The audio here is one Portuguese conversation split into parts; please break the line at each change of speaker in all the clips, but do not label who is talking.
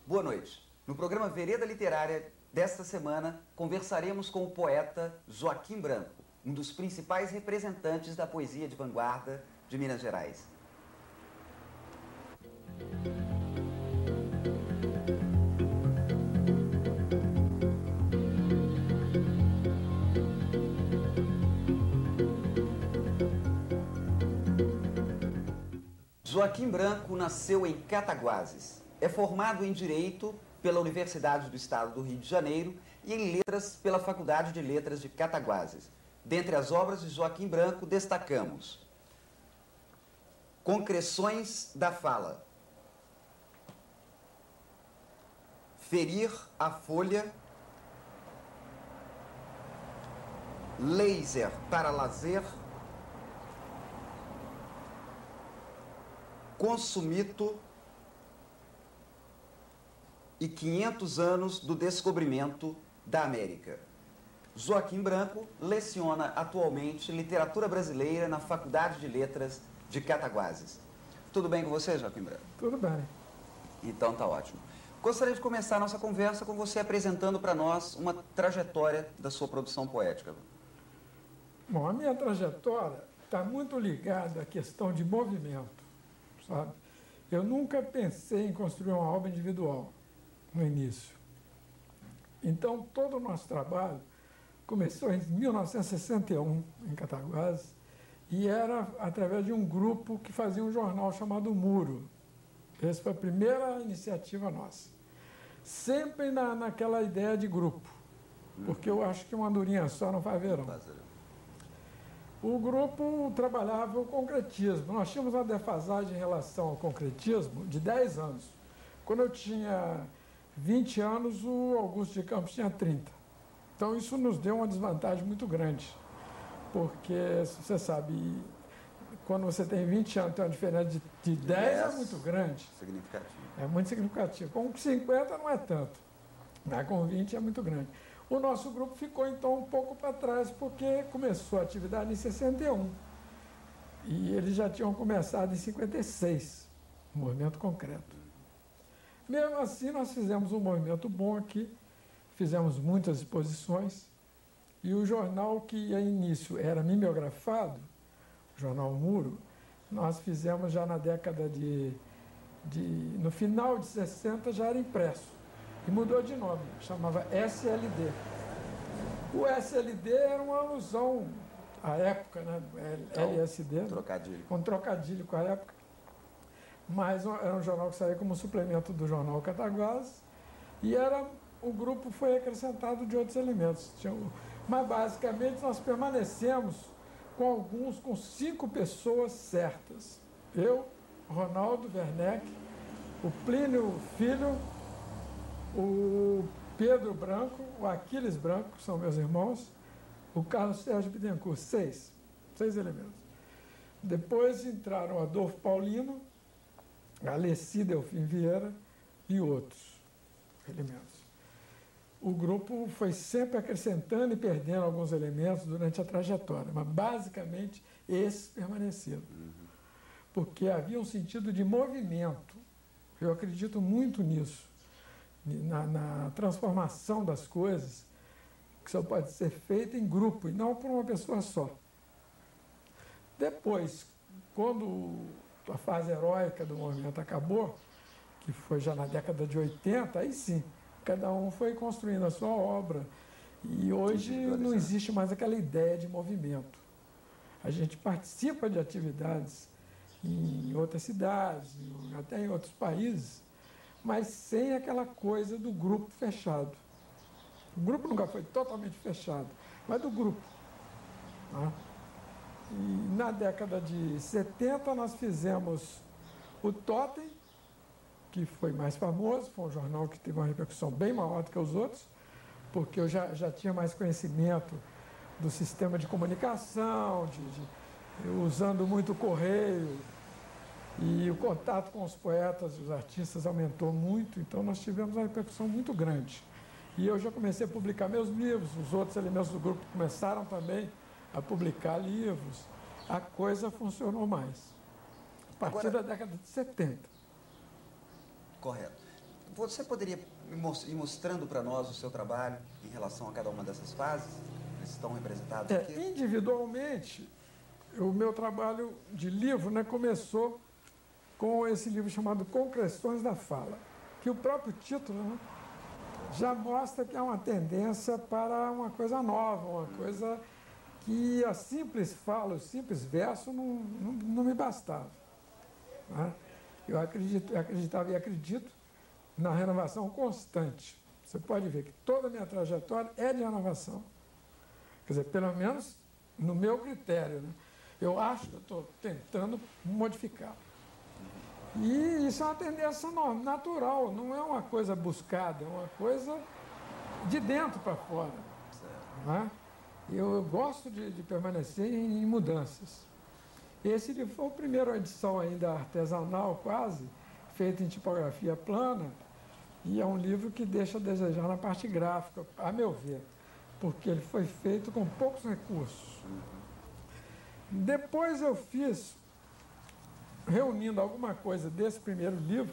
Boa noite. No programa Vereda Literária desta semana, conversaremos com o poeta Joaquim Branco, um dos principais representantes da poesia de vanguarda de Minas Gerais. Joaquim Branco nasceu em Cataguases. É formado em Direito pela Universidade do Estado do Rio de Janeiro e em Letras pela Faculdade de Letras de Cataguases. Dentre as obras de Joaquim Branco, destacamos Concreções da Fala, Ferir a Folha, Laser para Lazer, Consumito e 500 anos do descobrimento da América. Joaquim Branco leciona atualmente literatura brasileira na Faculdade de Letras de Cataguases. Tudo bem com você, Joaquim Branco?
Tudo bem.
Então tá ótimo. Gostaria de começar a nossa conversa com você apresentando para nós uma trajetória da sua produção poética.
Bom, a minha trajetória está muito ligada à questão de movimento, sabe? Eu nunca pensei em construir uma obra individual no início. Então, todo o nosso trabalho começou em 1961, em Cataguases, e era através de um grupo que fazia um jornal chamado Muro. Essa foi a primeira iniciativa nossa. Sempre naquela ideia de grupo, porque eu acho que uma andorinha só não faz verão. O grupo trabalhava o concretismo. Nós tínhamos uma defasagem em relação ao concretismo de 10 anos. Quando eu tinha 20 anos, o Augusto de Campos tinha 30. Então, isso nos deu uma desvantagem muito grande, porque, você sabe, quando você tem 20 anos, tem uma diferença de 10 é muito grande.
Significativo.
É muito significativo. Com 50 não é tanto, mas com 20 é muito grande. O nosso grupo ficou, então, um pouco para trás, porque começou a atividade em 61. E eles já tinham começado em 56, o movimento concreto. Mesmo assim, nós fizemos um movimento bom aqui, fizemos muitas exposições, e o jornal que, a início, era mimeografado, o jornal Muro, nós fizemos já na década no final de 60, já era impresso. E mudou de nome, chamava SLD. O SLD era uma alusão à época, né? LSD.
Trocadilho.
Um trocadilho com a época. Mas era um jornal que saía como suplemento do jornal Cataguases. E o grupo foi acrescentado de outros elementos. Mas basicamente nós permanecemos com 5 pessoas certas. Eu, Ronaldo Werneck, o Plínio Filho, o Pedro Branco, o Aquiles Branco, que são meus irmãos, o Carlos Sérgio Bittencourt, 6 elementos. Depois entraram Adolfo Paulino, Alessi Delfim Vieira e outros elementos. O grupo foi sempre acrescentando e perdendo alguns elementos durante a trajetória, mas basicamente esses permaneceram. Porque havia um sentido de movimento. Eu acredito muito nisso. Na transformação das coisas, que só pode ser feita em grupo e não por uma pessoa só. Depois, quando a fase heróica do movimento acabou, que foi já na década de 80, aí sim, cada um foi construindo a sua obra. E hoje não existe mais aquela ideia de movimento. A gente participa de atividades em outras cidades, até em outros países, mas sem aquela coisa do grupo fechado. O grupo nunca foi totalmente fechado, mas do grupo. Né? E na década de 70 nós fizemos o Totem, que foi mais famoso, foi um jornal que teve uma repercussão bem maior do que os outros, porque eu já tinha mais conhecimento do sistema de comunicação, usando muito o correio, e o contato com os poetas e os artistas aumentou muito, então nós tivemos uma repercussão muito grande. E eu já comecei a publicar meus livros, os outros elementos do grupo começaram também a publicar livros. A coisa funcionou mais. A partir da década de 70.
Correto. Você poderia ir mostrando para nós o seu trabalho em relação a cada uma dessas fases? Eles estão representados aqui?
Individualmente, o meu trabalho de livro, né, começou com esse livro chamado Concreções da Fala, que o próprio título, né, já mostra que é uma tendência para uma coisa nova, uma coisa que a simples fala, o simples verso não me bastava. Né? Eu acreditava e acredito na renovação constante. Você pode ver que toda a minha trajetória é de renovação. Quer dizer, pelo menos no meu critério, né? Eu acho que eu estou tentando modificar. E isso é uma tendência natural, não é uma coisa buscada, é uma coisa de dentro para fora. Né? Eu gosto de permanecer em mudanças. Esse livro foi a primeira edição ainda artesanal, quase, feita em tipografia plana, e é um livro que deixa a desejar na parte gráfica, a meu ver, porque ele foi feito com poucos recursos. Depois eu fiz, reunindo alguma coisa desse primeiro livro,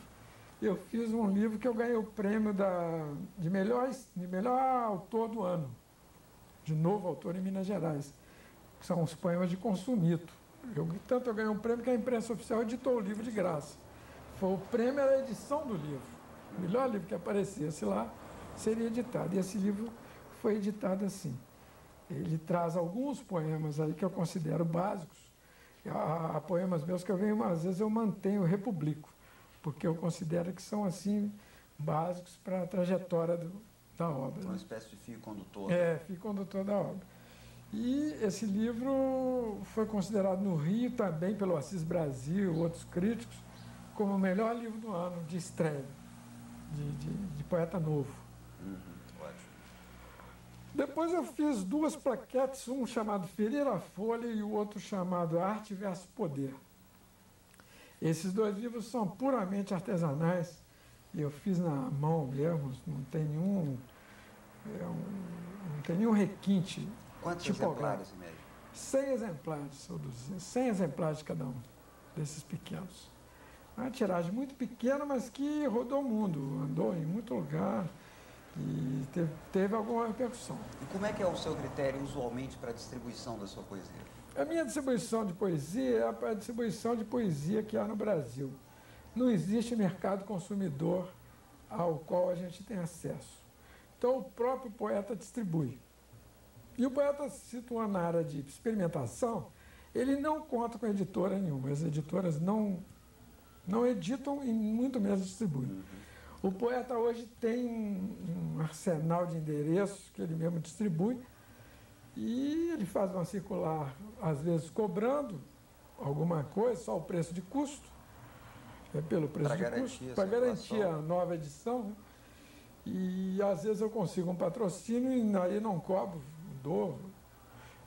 eu fiz um livro que eu ganhei o prêmio de melhor autor do ano, de novo autor em Minas Gerais, que são os poemas de Consumito. Tanto eu ganhei um prêmio que a imprensa oficial editou o livro de graça. Foi o prêmio da edição do livro. O melhor livro que aparecesse lá seria editado. E esse livro foi editado assim. Ele traz alguns poemas aí que eu considero básicos. Há poemas meus que eu venho, às vezes eu mantenho, republico, porque eu considero que são assim básicos para a trajetória da obra.
Uma espécie de fio condutor.
Fio condutor da obra. E esse livro foi considerado no Rio também pelo Assis Brasil, outros críticos, como o melhor livro do ano de estreia, de poeta novo.
Ótimo.
Depois eu fiz duas plaquetes, um chamado Ferir a Folha e o outro chamado Arte versus Poder. Esses dois livros são puramente artesanais, e eu fiz na mão mesmo, não tem nenhum requinte.
Quantos exemplares, em média?
100 exemplares, 100 exemplares de cada um desses pequenos. Uma tiragem muito pequena, mas que rodou o mundo, andou em muito lugar e teve alguma repercussão.
E como é que é o seu critério, usualmente, para a distribuição da sua poesia?
A minha distribuição de poesia é a distribuição de poesia que há no Brasil. Não existe mercado consumidor ao qual a gente tem acesso. Então, o próprio poeta distribui. E o poeta, se situando na área de experimentação, ele não conta com editora nenhuma. As editoras não editam e muito menos distribuem. O poeta hoje tem um arsenal de endereços que ele mesmo distribui e ele faz uma circular, às vezes cobrando alguma coisa, só o preço de custo, pelo preço de custo, para garantir a nova edição. Né? E às vezes eu consigo um patrocínio e aí não cobro, dou,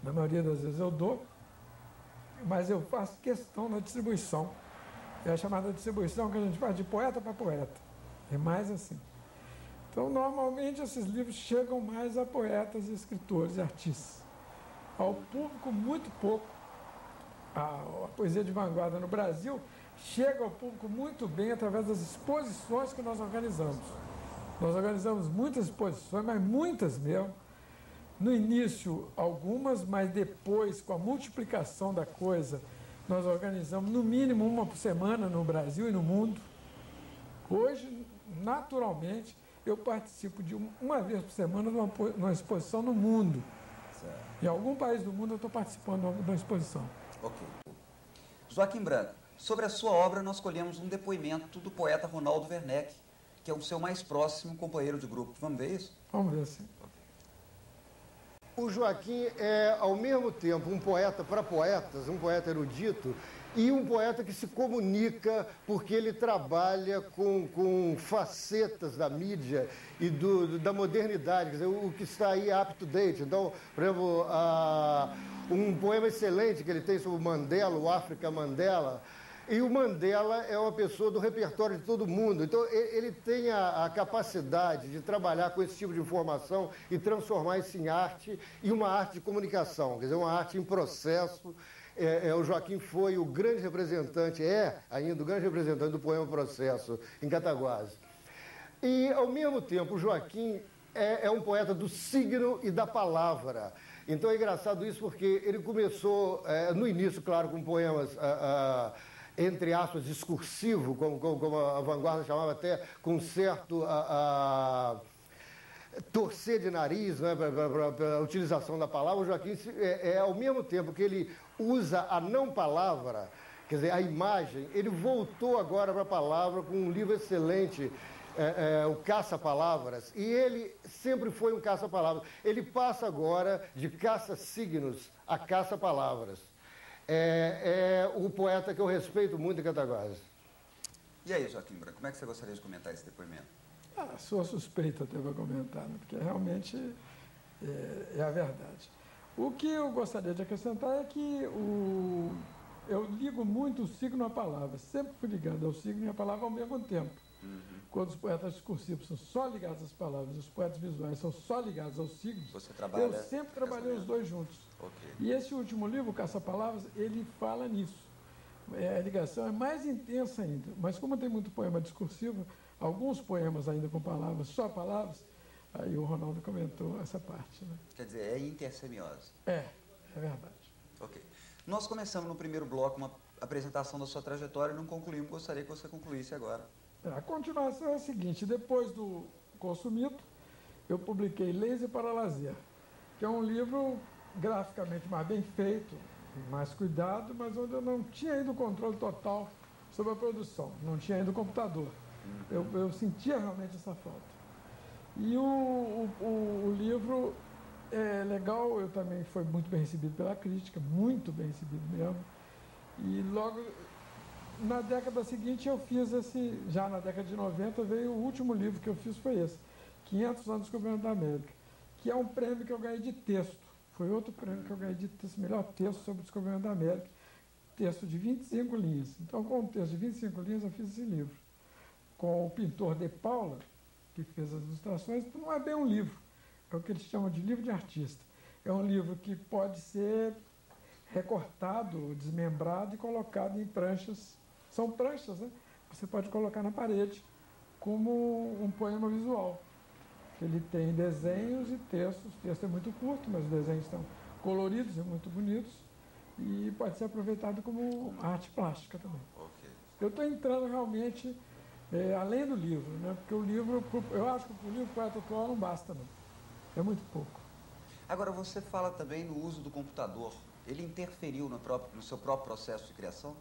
na maioria das vezes eu dou, mas eu faço questão da distribuição. É a chamada distribuição que a gente faz de poeta para poeta. É mais assim. Então, normalmente, esses livros chegam mais a poetas, escritores e artistas. Ao público, muito pouco. A poesia de vanguarda no Brasil chega ao público muito bem através das exposições que nós organizamos. Nós organizamos muitas exposições, mas muitas mesmo. No início, algumas, mas depois, com a multiplicação da coisa, nós organizamos no mínimo uma por semana no Brasil e no mundo. Hoje, naturalmente, eu participo de uma vez por semana de uma exposição no mundo. Certo. Em algum país do mundo eu estou participando de uma exposição.
Ok. Joaquim Branco, sobre a sua obra nós colhemos um depoimento do poeta Ronaldo Werneck, que é o seu mais próximo companheiro de grupo. Vamos ver isso?
Vamos ver, sim.
O Joaquim é, ao mesmo tempo, um poeta para poetas, um poeta erudito, e um poeta que se comunica porque ele trabalha com facetas da mídia e da modernidade, quer dizer, o que está aí up to date. Então, por exemplo, um poema excelente que ele tem sobre o Mandela, o África Mandela, e o Mandela é uma pessoa do repertório de todo mundo. Então, ele tem a capacidade de trabalhar com esse tipo de informação e transformar isso em arte, e uma arte de comunicação, quer dizer, uma arte em processo. O Joaquim foi o grande representante, ainda o grande representante do poema Processo, em Cataguases. E, ao mesmo tempo, o Joaquim é um poeta do signo e da palavra. Então é engraçado isso porque ele começou, no início, claro, com poemas, entre aspas, discursivo, como a vanguarda chamava até, com certo torcer de nariz, né, para a utilização da palavra. O Joaquim, ao mesmo tempo que ele usa a não palavra, quer dizer, a imagem, ele voltou agora para a palavra com um livro excelente, o Caça-Palavras, e ele sempre foi um caça-palavras. Ele passa agora de caça-signos a caça-palavras. É o poeta que eu respeito muito em Cataguases.
E aí, Joaquim Branco, como é que você gostaria de comentar esse depoimento?
Sou suspeito até para comentar, né? Porque realmente é a verdade. O que eu gostaria de acrescentar é que eu ligo muito o signo à palavra. Sempre fui ligado ao signo e à palavra ao mesmo tempo. Quando os poetas discursivos são só ligados às palavras, os poetas visuais são só ligados aos signos, eu sempre trabalhei os dois juntos.
Okay.
E esse último livro, Caça-Palavras, ele fala nisso. A ligação é mais intensa ainda. Mas como tem muito poema discursivo, alguns poemas ainda com palavras, só palavras, aí o Ronaldo comentou essa parte. Né?
Quer dizer, é intersemiose.
É verdade.
Ok. Nós começamos no primeiro bloco uma apresentação da sua trajetória e não concluímos. Gostaria que você concluísse agora.
A continuação é a seguinte: depois do Consumito, eu publiquei Laser para Lazer, que é um livro graficamente mais bem feito, mais cuidado, mas onde eu não tinha ainda o controle total sobre a produção, não tinha ainda o computador. Eu sentia realmente essa falta. E o livro é legal, eu também fui muito bem recebido pela crítica, muito bem recebido mesmo. E logo na década seguinte eu fiz já na década de 90 veio o último livro que eu fiz, foi esse, 500 anos do Descobrimento da América, que é um prêmio que eu ganhei de texto. Foi outro prêmio que eu ganhei de texto, melhor texto sobre o Descobrimento da América, texto de 25 linhas. Então, com um texto de 25 linhas, eu fiz esse livro. Com o pintor De Paula, que fez as ilustrações, não é bem um livro, é o que eles chamam de livro de artista. É um livro que pode ser recortado, desmembrado e colocado em pranchas. São pranchas, né? Você pode colocar na parede como um poema visual. Ele tem desenhos e textos. O texto é muito curto, mas os desenhos estão coloridos e muito bonitos. E pode ser aproveitado como arte plástica também.
Okay.
Eu estou entrando realmente além do livro, né? Porque o livro, eu acho que o livro poeta atual não basta, não. É muito pouco.
Agora, você fala também no uso do computador. Ele interferiu no seu próprio processo de criação?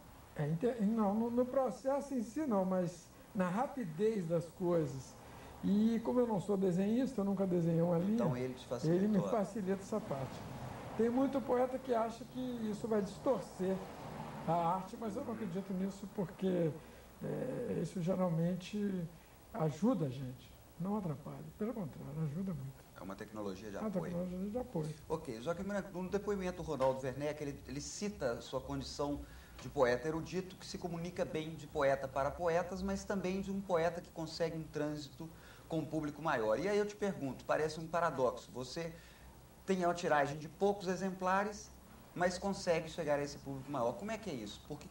Não, no processo em si não, mas na rapidez das coisas. E como eu não sou desenhista, eu nunca desenhei uma linha,
então ele te facilitou.
Ele me facilita essa parte. Tem muito poeta que acha que isso vai distorcer a arte, mas eu não acredito nisso porque isso geralmente ajuda a gente, não atrapalha. Pelo contrário, ajuda muito.
É uma tecnologia de
apoio.
apoio.
É uma tecnologia de apoio.
Ok, Joaquim Branco, no depoimento do Ronaldo Werneck, ele cita sua condição de poeta erudito, que se comunica bem de poeta para poetas, mas também de um poeta que consegue um trânsito com um público maior. E aí eu te pergunto, parece um paradoxo, você tem uma tiragem de poucos exemplares, mas consegue chegar a esse público maior. Como é que é isso? Por que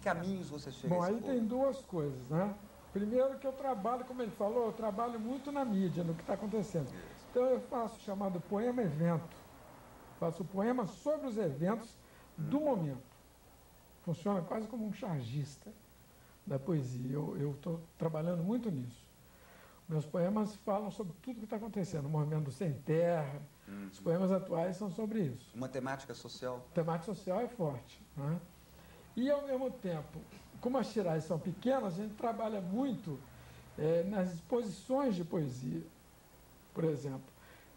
caminhos você chega a esse público?
Bom, aí tem duas coisas, né? Primeiro que eu trabalho, como ele falou, eu trabalho muito na mídia, no que está acontecendo. Então eu faço o chamado poema-evento. Faço poema sobre os eventos do momento. Funciona quase como um chargista da poesia. Eu estou trabalhando muito nisso. Meus poemas falam sobre tudo que está acontecendo, o movimento do sem terra. Os poemas atuais são sobre isso.
Uma temática social?
A temática social é forte, né? E, ao mesmo tempo, como as tiragens são pequenas, a gente trabalha muito nas exposições de poesia. Por exemplo,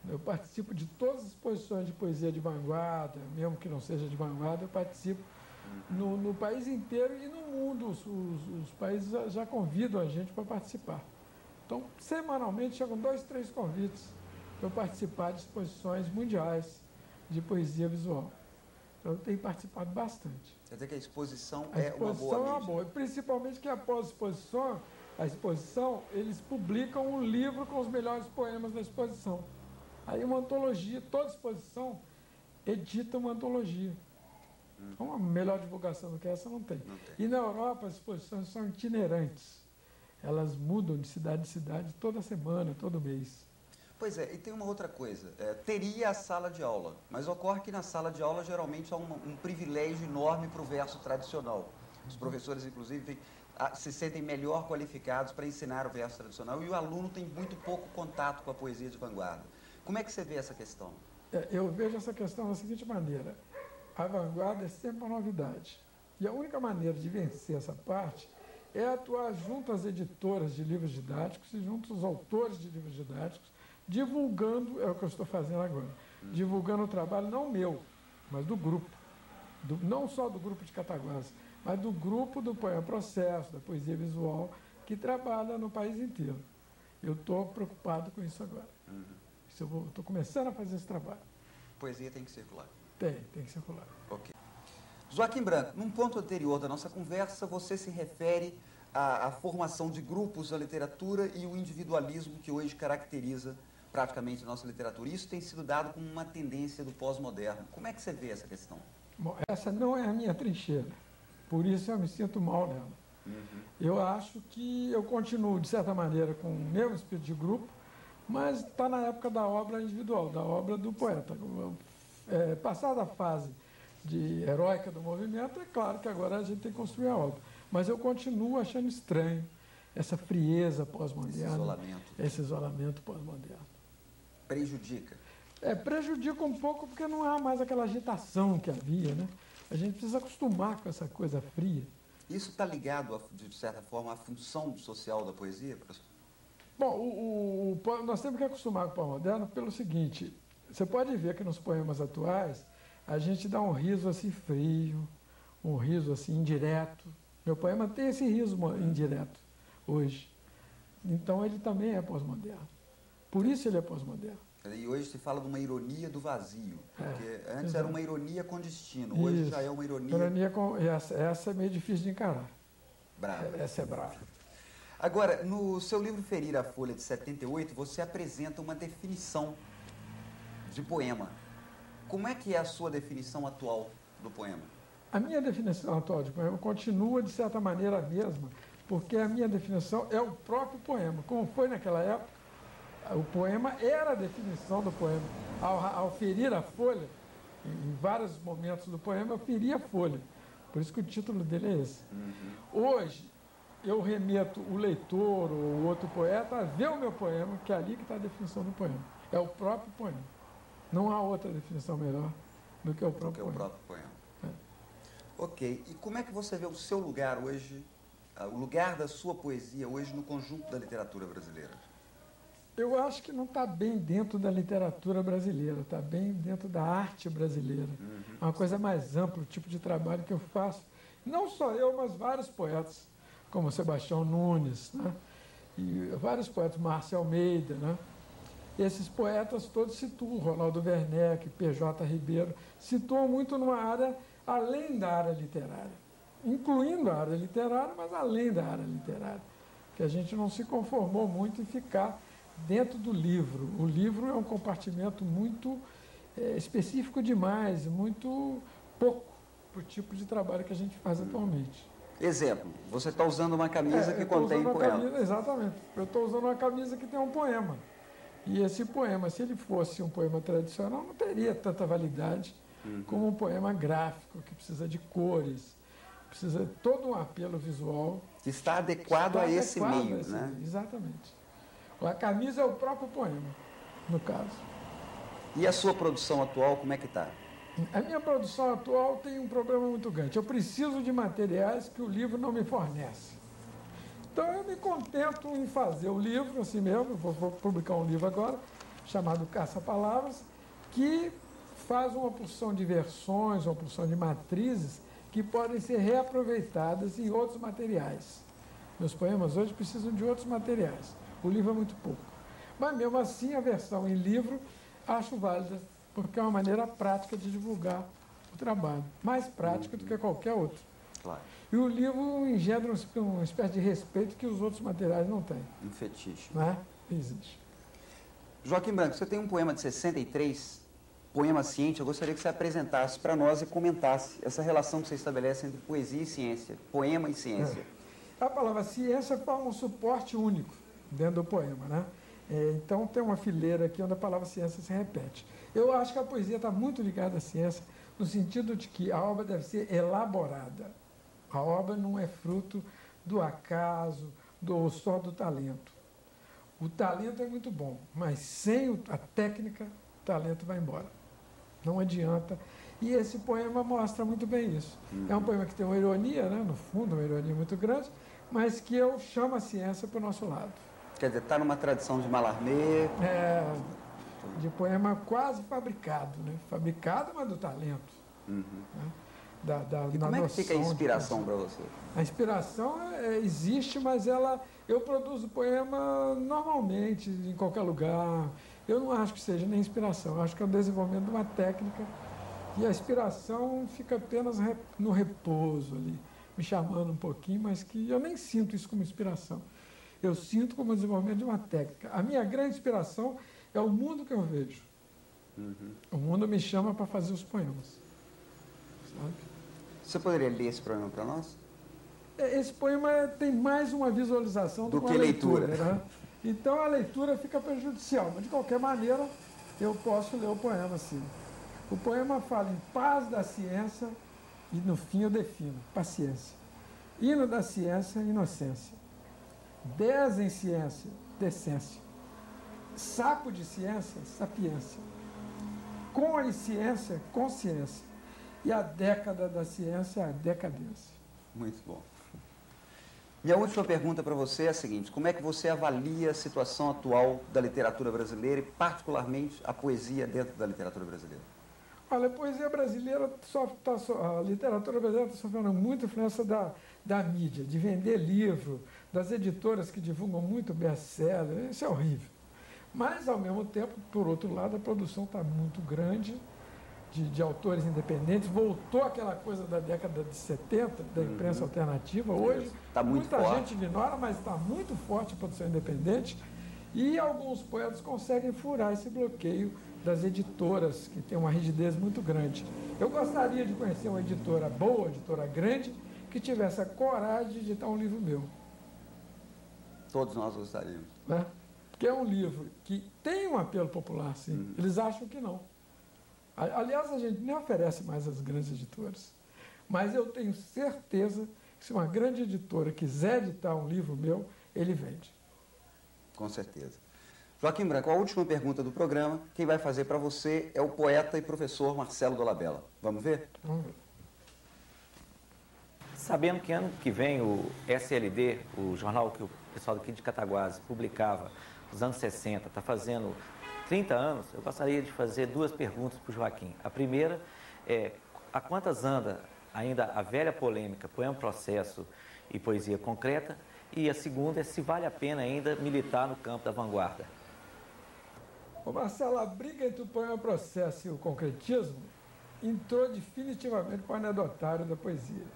eu participo de todas as exposições de poesia de vanguarda, mesmo que não seja de vanguarda, eu participo no país inteiro e no mundo. Os países já convidam a gente para participar. Então, semanalmente, chegam 2, 3 convites para participar de exposições mundiais de poesia visual. Então, eu tenho participado bastante.
Quer dizer que a exposição
A
é uma boa
exposição é uma
mídia.
boa, principalmente que após a exposição, eles publicam um livro com os melhores poemas da exposição. Aí uma antologia, toda exposição edita uma antologia. Uma melhor divulgação do que essa não tem.
Não tem.
E na Europa as exposições são itinerantes. elas mudam de cidade toda semana, todo mês.
Pois é, e tem uma outra coisa. Teria a sala de aula, mas ocorre que na sala de aula geralmente há um privilégio enorme para o verso tradicional. Os professores, inclusive, se sentem melhor qualificados para ensinar o verso tradicional e o aluno tem muito pouco contato com a poesia de vanguarda. Como é que você vê essa questão?
Eu vejo essa questão da seguinte maneira. A vanguarda é sempre uma novidade. E a única maneira de vencer essa parte é atuar junto às editoras de livros didáticos e junto aos autores de livros didáticos, divulgando, é o que eu estou fazendo agora, divulgando o trabalho não meu, mas do grupo. Não só do grupo de Cataguases, mas do grupo do Poema Processo, da poesia visual, que trabalha no país inteiro. Eu estou preocupado com isso agora. Estou começando a fazer esse trabalho.
Poesia tem que circular.
Tem que circular.
Ok. Joaquim Branco, num ponto anterior da nossa conversa, você se refere à formação de grupos da literatura e o individualismo que hoje caracteriza praticamente a nossa literatura. Isso tem sido dado como uma tendência do pós-moderno. Como é que você vê essa questão?
Bom, essa não é a minha trincheira. Por isso eu me sinto mal nela. Eu acho que eu continuo, de certa maneira, com o mesmo espírito de grupo, mas está na época da obra individual, da obra do poeta. Passada a fase heróica do movimento, é claro que agora a gente tem que construir a obra. Mas eu continuo achando estranho essa frieza pós-moderna, esse isolamento pós-moderno.
Prejudica?
Prejudica um pouco porque não há mais aquela agitação que havia, né? A gente precisa acostumar com essa coisa fria.
Isso está ligado, de certa forma, à função social da poesia, professor?
Bom, nós temos que acostumar com o pós-moderno pelo seguinte, você pode ver que nos poemas atuais a gente dá um riso assim frio, um riso assim indireto. Meu poema tem esse riso indireto hoje. Então ele também é pós-moderno. Por isso ele é pós-moderno.
E hoje se fala de uma ironia do vazio, porque antes
exato.
Era uma ironia com destino, hoje já é uma ironia...
Essa é meio difícil de encarar.
Brava.
Essa é brava.
Agora, no seu livro Ferir a Folha, de 78, você apresenta uma definição de poema. Como é que é a sua definição atual do poema?
A minha definição atual de poema continua, de certa maneira, a mesma, porque a minha definição é o próprio poema. Como foi naquela época, o poema era a definição do poema. Ao ferir a folha, em vários momentos do poema, eu feri a folha. Por isso que o título dele é esse. Hoje, eu remeto o leitor ou o outro poeta a ver o meu poema, que é ali que está a definição do poema. É o próprio poema. Não há outra definição melhor do que o próprio poema.
Ok. E como é que você vê o seu lugar hoje, o lugar da sua poesia hoje no conjunto da literatura brasileira?
Eu acho que não está bem dentro da literatura brasileira, está bem dentro da arte brasileira. É uma coisa mais ampla, o tipo de trabalho que eu faço. Não só eu, mas vários poetas, como Sebastião Nunes, né? E vários poetas, Márcio Almeida, né? Esses poetas todos situam, Ronaldo Werneck, PJ Ribeiro, situam muito numa área além da área literária, incluindo a área literária, mas além da área literária, que a gente não se conformou muito em ficar dentro do livro. O livro é um compartimento muito específico demais, muito pouco para o tipo de trabalho que a gente faz atualmente.
Exemplo, você está usando uma camisa que contém poema.
Exatamente. Eu estou usando uma camisa que tem um poema. E esse poema, se ele fosse um poema tradicional, não teria tanta validade como um poema gráfico, que precisa de cores, precisa de todo um apelo visual.
Que está adequado a esse meio, né?
Exatamente. A camisa é o próprio poema, no caso.
E a sua produção atual, como é que está?
A minha produção atual tem um problema muito grande. Eu preciso de materiais que o livro não me fornece. Então eu me contento em fazer o livro, assim mesmo, vou publicar um livro agora, chamado Caça-Palavras, que faz uma porção de versões, uma porção de matrizes que podem ser reaproveitadas em outros materiais. Meus poemas hoje precisam de outros materiais. O livro é muito pouco. Mas mesmo assim, a versão em livro acho válida, porque é uma maneira prática de divulgar o trabalho. Mais prática do que qualquer outro.
Claro.
E o livro engendra uma espécie de respeito que os outros materiais não têm.
Um fetiche.
Não é? Existe.
Joaquim Branco, você tem um poema de 63, Poema Ciente. Eu gostaria que você apresentasse para nós e comentasse essa relação que você estabelece entre poesia e ciência, poema e ciência.
A palavra ciência forma um suporte único dentro do poema, né? Então tem uma fileira aqui onde a palavra ciência se repete. Eu acho que a poesia está muito ligada à ciência, no sentido de que a obra deve ser elaborada. A obra não é fruto do acaso, só do talento. O talento é muito bom, mas sem a técnica, o talento vai embora. Não adianta. E esse poema mostra muito bem isso. É um poema que tem uma ironia, né? No fundo, uma ironia muito grande, mas que eu chamo a ciência para o nosso lado.
Quer dizer, está numa tradição de Mallarmé.
De poema quase fabricado, né? Fabricado, mas do talento. Né?
E como é que fica a inspiração para você?
A inspiração existe, mas eu produzo poema normalmente, em qualquer lugar. Eu não acho que seja nem inspiração, eu acho que é o desenvolvimento de uma técnica e a inspiração fica apenas no repouso ali, me chamando um pouquinho, mas que eu nem sinto isso como inspiração. Eu sinto como o desenvolvimento de uma técnica. A minha grande inspiração é o mundo que eu vejo. O mundo me chama para fazer os poemas. Sabe?
Você poderia ler esse poema para nós?
Esse poema tem mais uma visualização do que uma leitura. Né? Então a leitura fica prejudicial, mas de qualquer maneira eu posso ler o poema assim. O poema fala em paz da ciência e no fim eu defino paciência. Hino da ciência, inocência. 10 em ciência, decência. Sapo de ciência, sapiência. Com a ciência, consciência. E a década da ciência, a decadência.
Muito bom. Minha última pergunta para você é a seguinte: como é que você avalia a situação atual da literatura brasileira e, particularmente, a poesia dentro da literatura brasileira?
Olha, a poesia brasileira, a literatura brasileira está sofrendo muita influência da mídia, de vender livro, das editoras que divulgam muito best-seller, isso é horrível. Mas, ao mesmo tempo, por outro lado, a produção está muito grande, de autores independentes, voltou aquela coisa da década de 70, da imprensa alternativa. Hoje, muita gente ignora, mas está muito forte a produção independente, e alguns poetas conseguem furar esse bloqueio das editoras, que tem uma rigidez muito grande. Eu gostaria de conhecer uma editora boa, uma editora grande, que tivesse a coragem de editar um livro meu.
Todos nós gostaríamos.
Né? Porque é um livro que tem um apelo popular, sim. Eles acham que não. Aliás, a gente nem oferece mais às grandes editoras. Mas eu tenho certeza que se uma grande editora quiser editar um livro meu, ele vende.
Com certeza. Joaquim Branco, a última pergunta do programa, quem vai fazer para você é o poeta e professor Marcelo Dolabella. Vamos ver?
Vamos ver.
Sabendo que ano que vem o SLD, o jornal que o pessoal daqui de Cataguases publicava nos anos 60, está fazendo 30 anos, eu gostaria de fazer duas perguntas para o Joaquim. A primeira é, há quantas anda ainda a velha polêmica, poema processo e poesia concreta? E a segunda é se vale a pena ainda militar no campo da vanguarda.
Ô Marcelo, a briga entre o poema processo e o concretismo entrou definitivamente para o anedotário da poesia.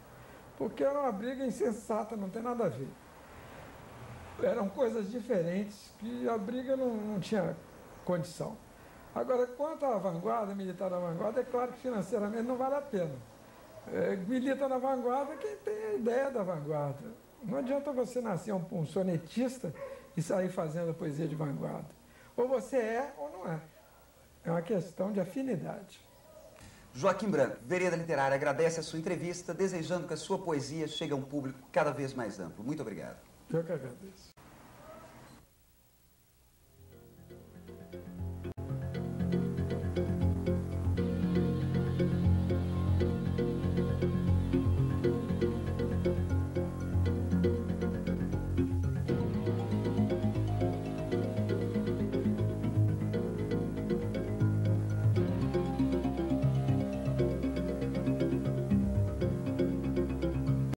Porque era uma briga insensata, não tem nada a ver. Eram coisas diferentes, que a briga não tinha condição. Agora, quanto à vanguarda, militar da vanguarda, é claro que financeiramente não vale a pena. Milita na vanguarda quem tem a ideia da vanguarda. Não adianta você nascer um sonetista e sair fazendo a poesia de vanguarda. Ou você é ou não é. É uma questão de afinidade.
Joaquim Branco, Vereda Literária, agradece a sua entrevista, desejando que a sua poesia chegue a um público cada vez mais amplo. Muito obrigado.
Eu que agradeço.